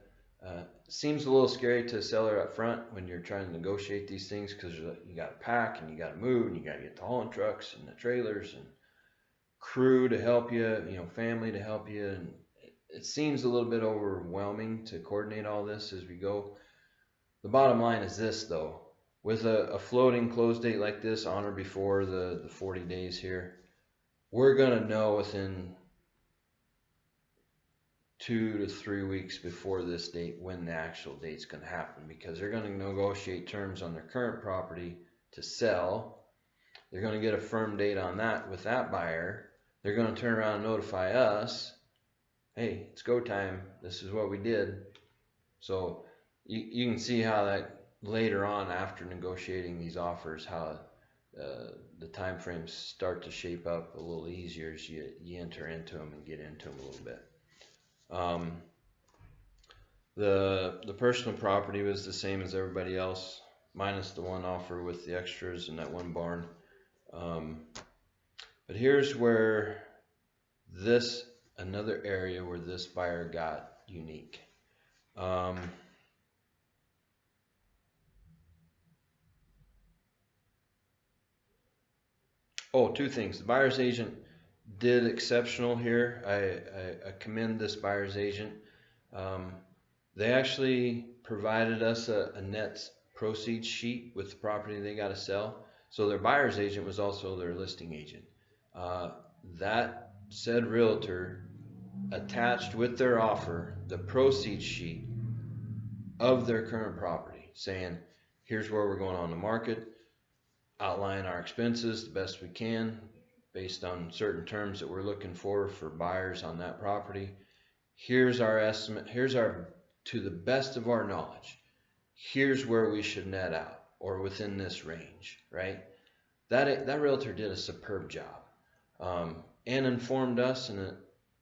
Speaker 1: Seems a little scary to a seller up front when you're trying to negotiate these things, because you got to pack and you got to move and you got to get the hauling trucks and the trailers and crew to help you, family to help you, and it seems a little bit overwhelming to coordinate all this as we go. The bottom line is this, though. With a floating close date like this, on or before the 40 days here, we're going to know within 2 to 3 weeks before this date when the actual date's going to happen, because they're going to negotiate terms on their current property to sell. They're going to get a firm date on that with that buyer. They're going to turn around and notify us, hey, it's go time. This is what we did. So you can see how that later on, after negotiating these offers, how the time frames start to shape up a little easier as you enter into them and get into them a little bit. The personal property was the same as everybody else, minus the one offer with the extras and that one barn. But here's where another area where this buyer got unique. Two things. The buyer's agent did exceptional here. I commend this buyer's agent. They actually provided us a net proceeds sheet with the property they got to sell. So their buyer's agent was also their listing agent. That said realtor attached with their offer the proceeds sheet of their current property, saying, here's where we're going on the market, outline our expenses the best we can based on certain terms that we're looking for buyers on that property. Here's our estimate. To the best of our knowledge, here's where we should net out, or within this range, right? That realtor did a superb job, and informed us, and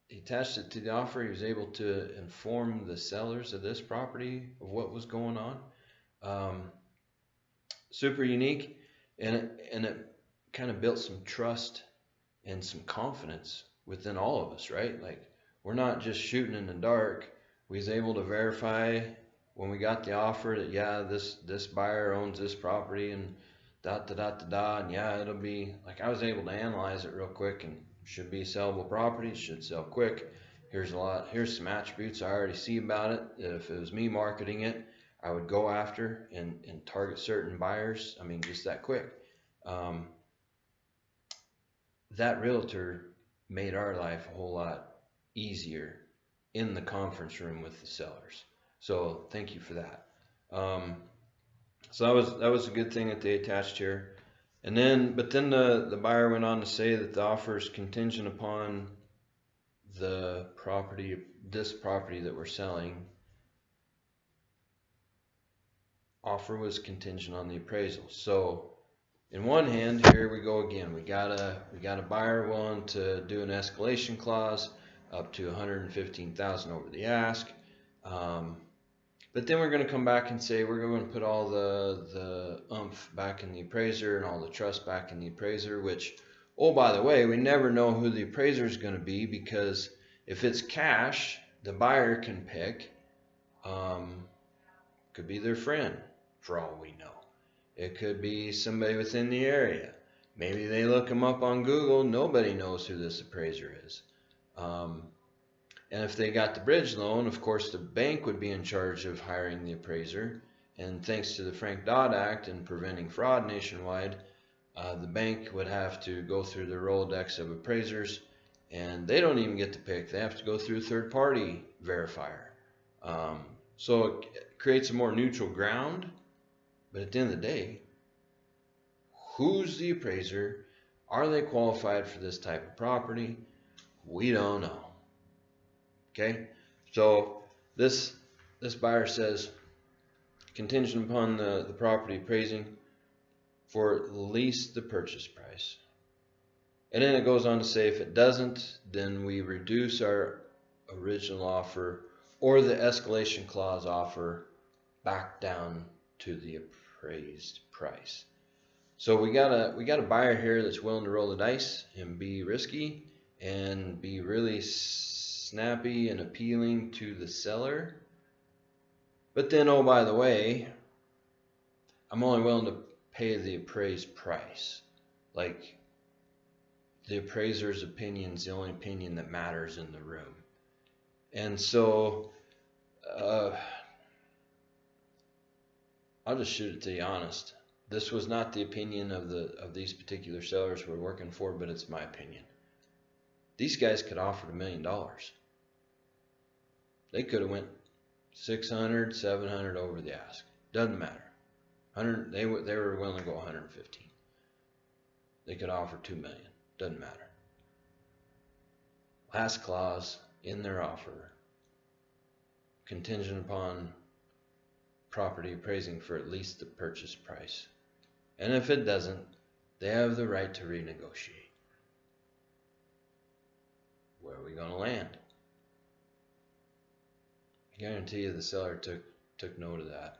Speaker 1: he attached it to the offer. He was able to inform the sellers of this property of what was going on. Super unique, and it kind of built some trust and some confidence within all of us, right? Like, we're not just shooting in the dark. We was able to verify when we got the offer that, yeah, this buyer owns this property and and yeah, it'll be, like, I was able to analyze it real quick, and should be a sellable property, it should sell quick. Here's some attributes I already see about it. If it was me marketing it, I would go after and target certain buyers. I mean, just that quick. Um, that realtor made our life a whole lot easier in the conference room with the sellers. So thank you for that. Um, so that was a good thing that they attached here. And then, but then the buyer went on to say that the offer is contingent upon the property, this property that we're selling. Offer was contingent on the appraisal. So in one hand, here we go again. We got a buyer willing to do an escalation clause up to 115,000 over the ask. But then we're going to come back and say we're going to put all the oomph back in the appraiser and all the trust back in the appraiser, which, oh, by the way, we never know who the appraiser is going to be, because if it's cash, the buyer can pick. Could be their friend, for all we know. It could be somebody within the area. Maybe they look them up on Google. Nobody knows who this appraiser is. And if they got the bridge loan, of course, the bank would be in charge of hiring the appraiser. And thanks to the Frank-Dodd Act and preventing fraud nationwide, the bank would have to go through the Rolodex of appraisers, and they don't even get to pick. They have to go through a third-party verifier. So it creates a more neutral ground. But at the end of the day, who's the appraiser? Are they qualified for this type of property? We don't know. Okay, so this buyer says contingent upon the property appraising for at least the purchase price. And then it goes on to say if it doesn't, then we reduce our original offer or the escalation clause offer back down to the appraised price. So we got a buyer here that's willing to roll the dice and be risky and be really snappy and appealing to the seller. But then, oh, by the way, I'm only willing to pay the appraised price. Like, the appraiser's opinion is the only opinion that matters in the room. And so, I'll just shoot it to you honest. This was not the opinion of these particular sellers we're working for, but it's my opinion. These guys could offer $1 million. They could have went 600, 700 over the ask. Doesn't matter. 100. They were willing to go 115. They could offer $2 million. Doesn't matter. Last clause in their offer, contingent upon property appraising for at least the purchase price. And if it doesn't, they have the right to renegotiate. Where are we going to land? I guarantee you the seller took note of that.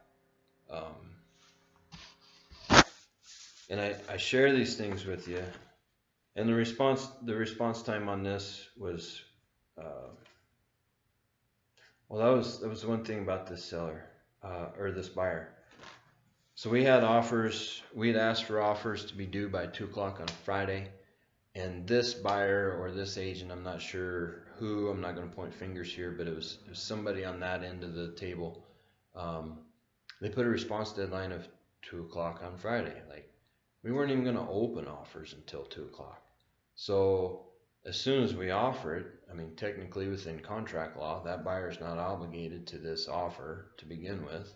Speaker 1: And I share these things with you. And the response time on this was, well, that was one thing about this seller, or this buyer. So we had offers, we'd asked for offers to be due by 2 o'clock on Friday. And this buyer or this agent, I'm not sure who, I'm not going to point fingers here, but it was somebody on that end of the table. They put a response deadline of 2 o'clock on Friday. Like, we weren't even going to open offers until 2 o'clock. So as soon as we offer it, I mean, technically within contract law, that buyer is not obligated to this offer to begin with.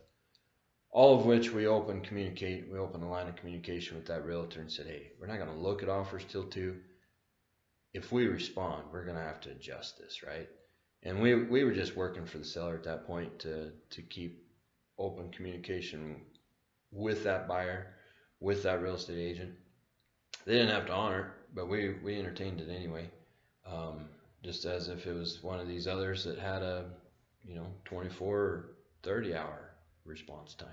Speaker 1: All of which we opened a line of communication with that realtor and said, hey, we're not going to look at offers till 2. If we respond, we're going to have to adjust this, right? And we were just working for the seller at that point to keep open communication with that buyer, with that real estate agent. They didn't have to honor it, but we entertained it anyway, just as if it was one of these others that had a 24 or 30 hour response time.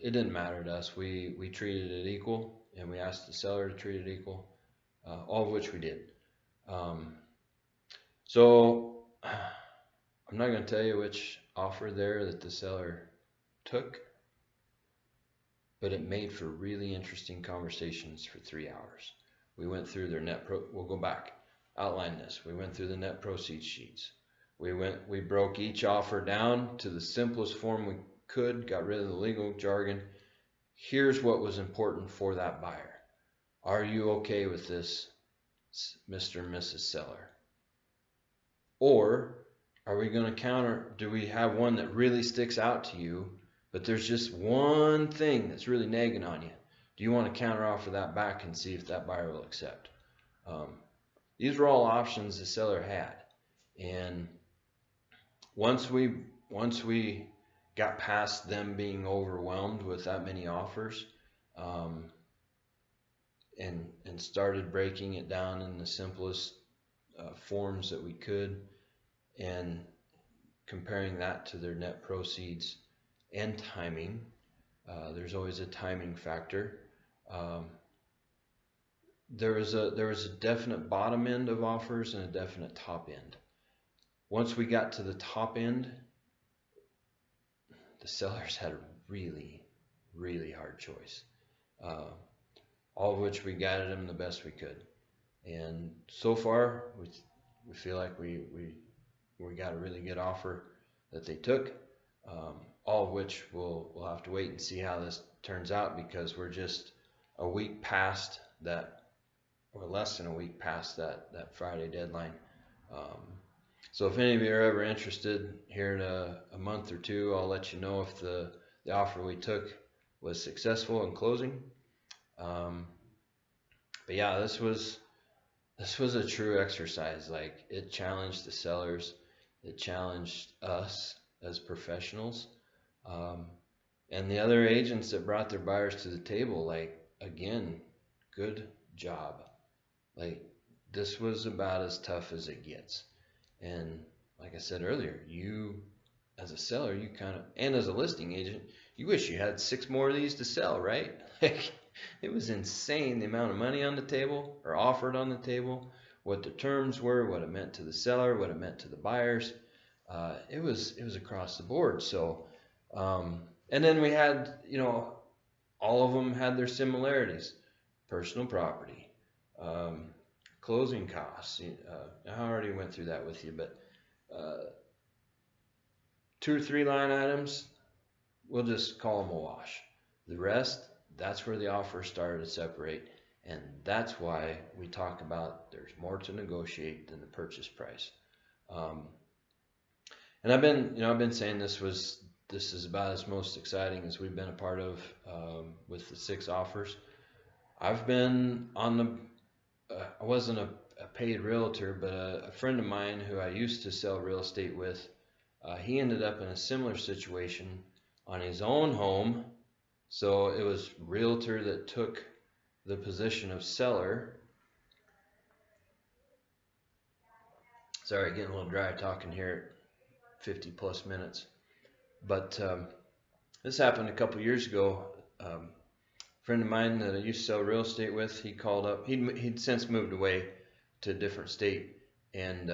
Speaker 1: It didn't matter to us. We treated it equal, and we asked the seller to treat it equal, all of which we did. So I'm not going to tell you which offer there that the seller took, but it made for really interesting conversations for 3 hours. We went through their we'll go back, outline this. We went through the net proceeds sheets. We broke each offer down to the simplest form we could, got rid of the legal jargon. Here's what was important for that buyer. Are you okay with this, Mr. and Mrs. Seller? Or are we going to counter? Do we have one that really sticks out to you, but there's just one thing that's really nagging on you? Do you want to counter offer that back and see if that buyer will accept? These were all options the seller had. And once we got past them being overwhelmed with that many offers, and started breaking it down in the simplest forms that we could, and comparing that to their net proceeds and timing. There's always a timing factor. There was a definite bottom end of offers and a definite top end. Once we got to the top end, the sellers had a really, really hard choice. All of which we guided them the best we could. And so far, we feel like we got a really good offer that they took. All of which we'll have to wait and see how this turns out, because we're just a week past that, or less than a week past that Friday deadline. So if any of you are ever interested, here in a month or two, I'll let you know if the offer we took was successful in closing. But yeah, this was a true exercise. Like, it challenged the sellers, it challenged us as professionals, and the other agents that brought their buyers to the table. Like, again, good job. Like, this was about as tough as it gets. And like I said earlier, you as a seller, you kind of, and as a listing agent, you wish you had 6 more of these to sell, right? Like, it was insane the amount of money on the table, or offered on the table, what the terms were, what it meant to the seller, what it meant to the buyers. It was across the board. So, and then we had, all of them had their similarities: personal property, closing costs. I already went through that with you, but 2 or 3 line items, we'll just call them a wash. The rest, that's where the offers started to separate, and that's why we talk about there's more to negotiate than the purchase price. And I've been saying this is about as most exciting as we've been a part of, with the 6 offers. I've been on the I wasn't a paid realtor, but a friend of mine who I used to sell real estate with, he ended up in a similar situation on his own home. So it was realtor that took the position of seller. Sorry, getting a little dry talking here at 50 plus minutes. But this happened a couple years ago. A friend of mine that I used to sell real estate with, he called up. He'd since moved away to a different state, and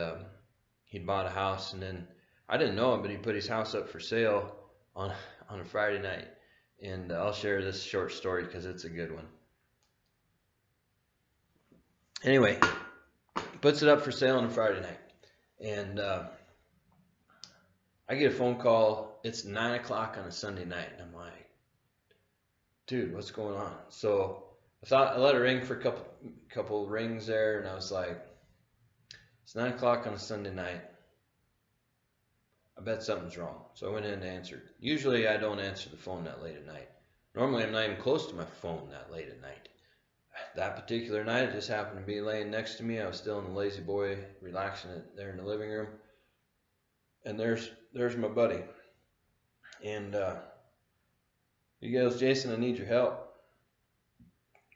Speaker 1: he'd bought a house, and then I didn't know him, but he put his house up for sale on a Friday night. And I'll share this short story because it's a good one. Anyway, puts it up for sale on a Friday night, and I get a phone call. It's 9 o'clock on a Sunday night, and I'm like, dude, what's going on? So I let it ring for a couple rings there, and I was like, it's 9 o'clock on a Sunday night. I bet something's wrong. So I went in and answered. Usually I don't answer the phone that late at night. Normally I'm not even close to my phone that late at night. That particular night, it just happened to be laying next to me. I was still in the lazy boy, relaxing it there in the living room. And there's my buddy. And he goes, Jason, I need your help.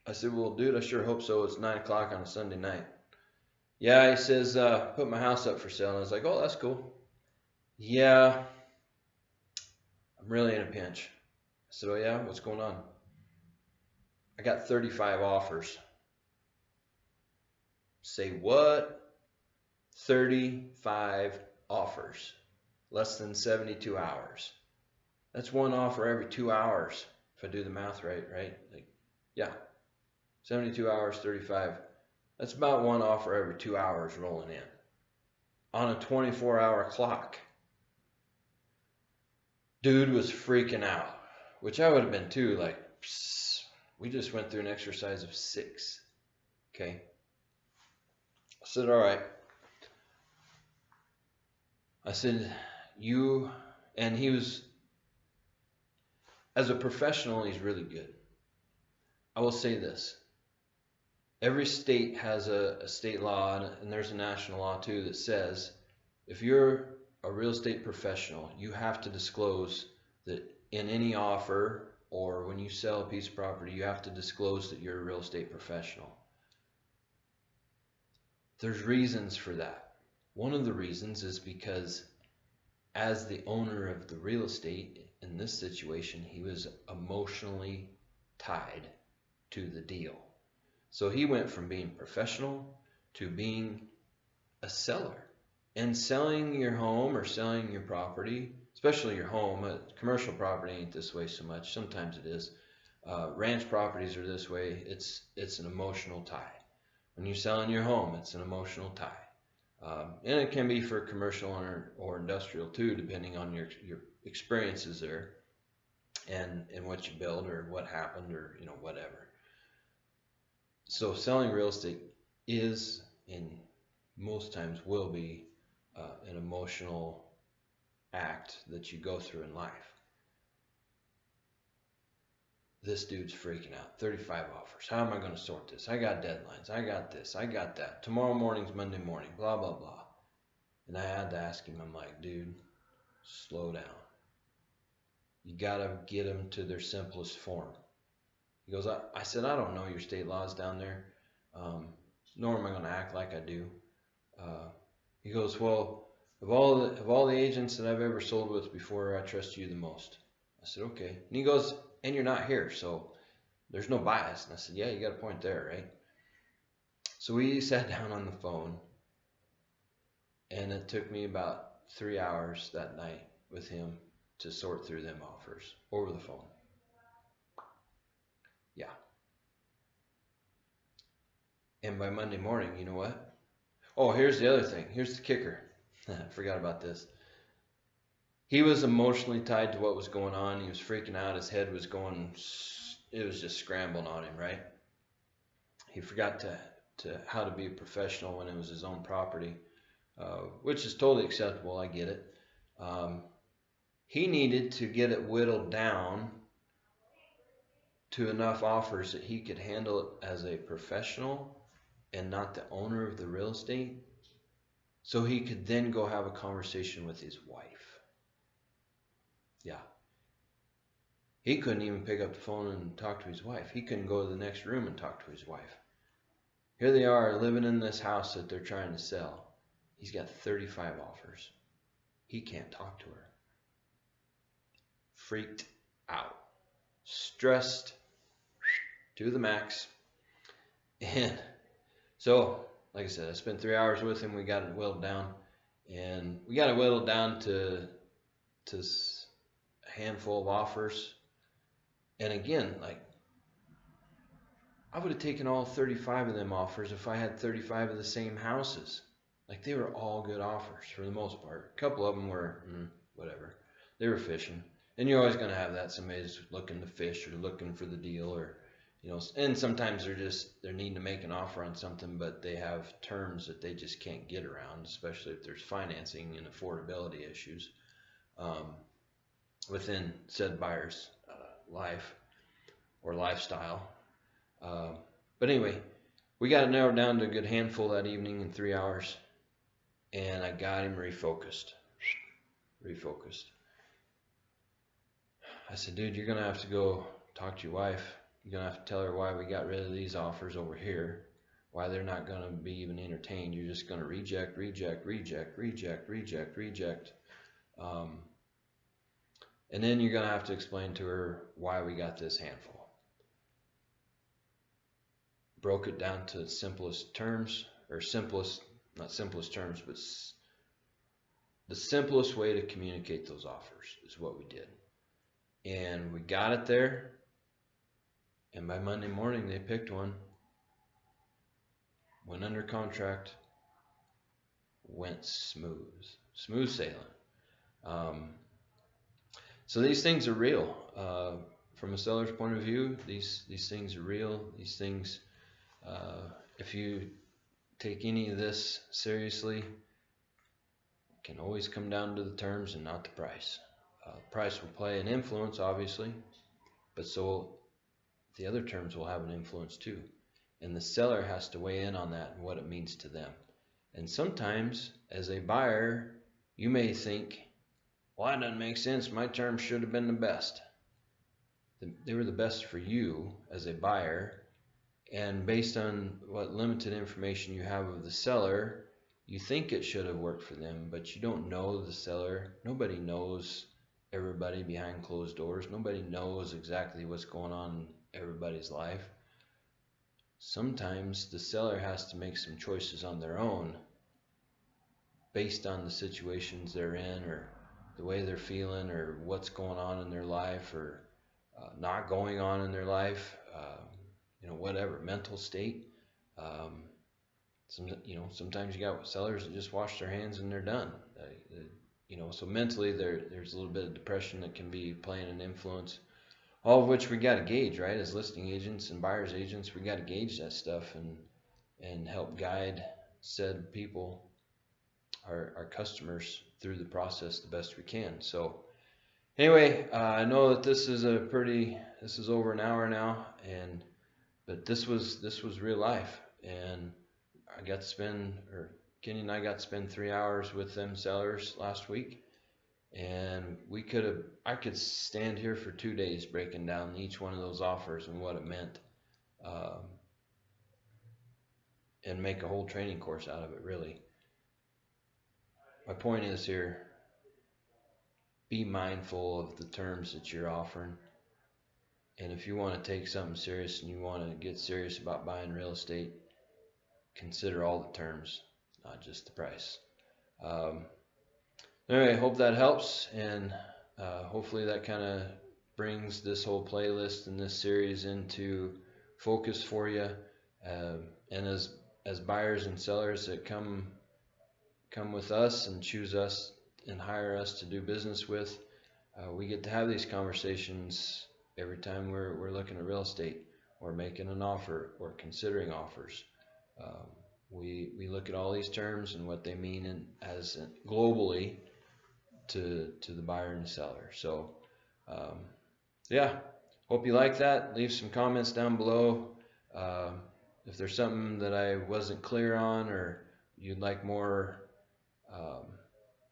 Speaker 1: I said, well, dude, I sure hope so. It's 9 o'clock on a Sunday night. Yeah, he says, put my house up for sale. And I was like, oh, that's cool. Yeah, I'm really in a pinch. I said, oh yeah, what's going on? I got 35 offers. Say what? 35 offers. Less than 72 hours. That's one offer every 2 hours. If I do the math right? Like, yeah. 72 hours, 35. That's about one offer every 2 hours rolling in. On a 24-hour clock. Dude was freaking out, which I would have been too. Like, psst, we just went through an exercise of 6. Okay. I said, all right. I said, you, and he was, as a professional, he's really good. I will say this. Every state has a state law, and there's a national law too, that says if you're a real estate professional, you have to disclose that in any offer or when you sell a piece of property, you have to disclose that you're a real estate professional. There's reasons for that. One of the reasons is because as the owner of the real estate in this situation, he was emotionally tied to the deal. So he went from being professional to being a seller. And selling your home or selling your property, especially your home, commercial property ain't this way so much. Sometimes it is. Ranch properties are this way. It's an emotional tie. When you're selling your home, it's an emotional tie. And it can be for commercial or industrial too, depending on your experiences there and what you build or what happened or whatever. So selling real estate is, and most times will be, an emotional act that you go through in life. This dude's freaking out. 35 offers. How am I going to sort this? I got deadlines. I got this. I got that. Tomorrow morning's Monday morning. Blah, blah, blah. And I had to ask him, I'm like, dude, slow down. You got to get them to their simplest form. He goes, I said, I don't know your state laws down there, nor am I going to act like I do. He goes, well, of all the agents that I've ever sold with before, I trust you the most. I said, okay. And he goes, and you're not here, so there's no bias. And I said, yeah, you got a point there, right? So we sat down on the phone, and it took me about 3 hours that night with him to sort through them offers over the phone. Yeah. And by Monday morning, you know what? Oh, here's the other thing. Here's the kicker. I forgot about this. He was emotionally tied to what was going on. He was freaking out. His head was going, it was just scrambling on him, right? He forgot to how to be a professional when it was his own property, which is totally acceptable. I get it. He needed to get it whittled down to enough offers that he could handle it as a professional and not the owner of the real estate, so he could then go have a conversation with his wife. Yeah. He couldn't even pick up the phone and talk to his wife. He couldn't go to the next room and talk to his wife. Here they are living in this house that they're trying to sell. He's got 35 offers. He can't talk to her. Freaked out. Stressed to the max. And so, like I said, I spent 3 hours with him. We got it whittled down. And we got it whittled down to a handful of offers. And again, like, I would have taken all 35 of them offers if I had 35 of the same houses. Like, they were all good offers for the most part. A couple of them were, whatever. They were fishing. And you're always going to have that. Somebody's looking to fish or looking for the deal, or, and sometimes they're needing to make an offer on something, but they have terms that they just can't get around, especially if there's financing and affordability issues within said buyer's life or lifestyle. But anyway, we got it narrowed down to a good handful that evening in 3 hours, and I got him refocused. I said, dude, you're going to have to go talk to your wife. You're going to have to tell her why we got rid of these offers over here, why they're not going to be even entertained. You're just going to reject. And then you're going to have to explain to her why we got this handful. Broke it down to simplest terms, or not simplest terms, but the simplest way to communicate those offers is what we did. And we got it there, and by Monday morning they picked one, went under contract, went smooth sailing. So these things are real. From a seller's point of view, these things are real. These things, if you take any of this seriously, can always come down to the terms and not the price. Price will play an influence, obviously, but so the other terms will have an influence too. And the seller has to weigh in on that and what it means to them. And sometimes, as a buyer, you may think, well, that doesn't make sense. My terms should have been the best. They were the best for you as a buyer, and based on what limited information you have of the seller, you think it should have worked for them, but you don't know the seller. Nobody knows everybody behind closed doors. Nobody knows exactly what's going on in everybody's life. Sometimes the seller has to make some choices on their own based on the situations they're in, or the way they're feeling, or what's going on in their life, or not going on in their life, whatever, mental state. Sometimes you got sellers that just wash their hands and they're done. So mentally there's a little bit of depression that can be playing an influence. All of which we got to gauge, right? As listing agents and buyer's agents, we got to gauge that stuff and help guide said people, our customers, through the process the best we can. So anyway, I know that this is over an hour now, but this was real life, and Kenny and I got to spend 3 hours with them sellers last week, and I could stand here for 2 days breaking down each one of those offers and what it meant, and make a whole training course out of it, really. My point is here, be mindful of the terms that you're offering. And if you want to take something serious and you want to get serious about buying real estate, consider all the terms, not just the price. Anyway, hope that helps, and hopefully that kind of brings this whole playlist and this series into focus for you. And as buyers and sellers that come with us and choose us and hire us to do business with, we get to have these conversations every time we're looking at real estate or making an offer or considering offers. We look at all these terms and what they mean as globally to the buyer and the seller. So yeah, hope you like that. Leave some comments down below. If there's something that I wasn't clear on, or you'd like more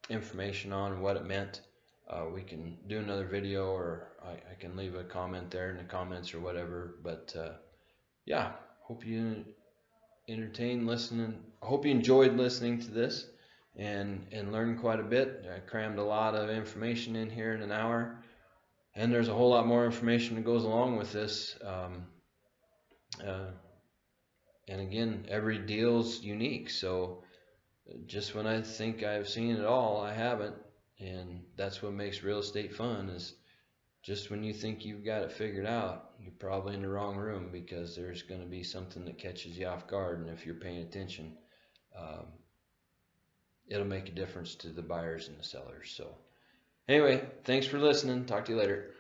Speaker 1: information on what it meant, we can do another video, or I can leave a comment there in the comments or whatever. But yeah, hope you I hope you enjoyed listening to this and learned quite a bit. I crammed a lot of information in here in an hour, and there's a whole lot more information that goes along with this. And again, every deal's unique, so just when I think I've seen it all, I haven't. And that's what makes real estate fun, is just when you think you've got it figured out, you're probably in the wrong room, because there's going to be something that catches you off guard. And if you're paying attention, it'll make a difference to the buyers and the sellers. So anyway, thanks for listening. Talk to you later.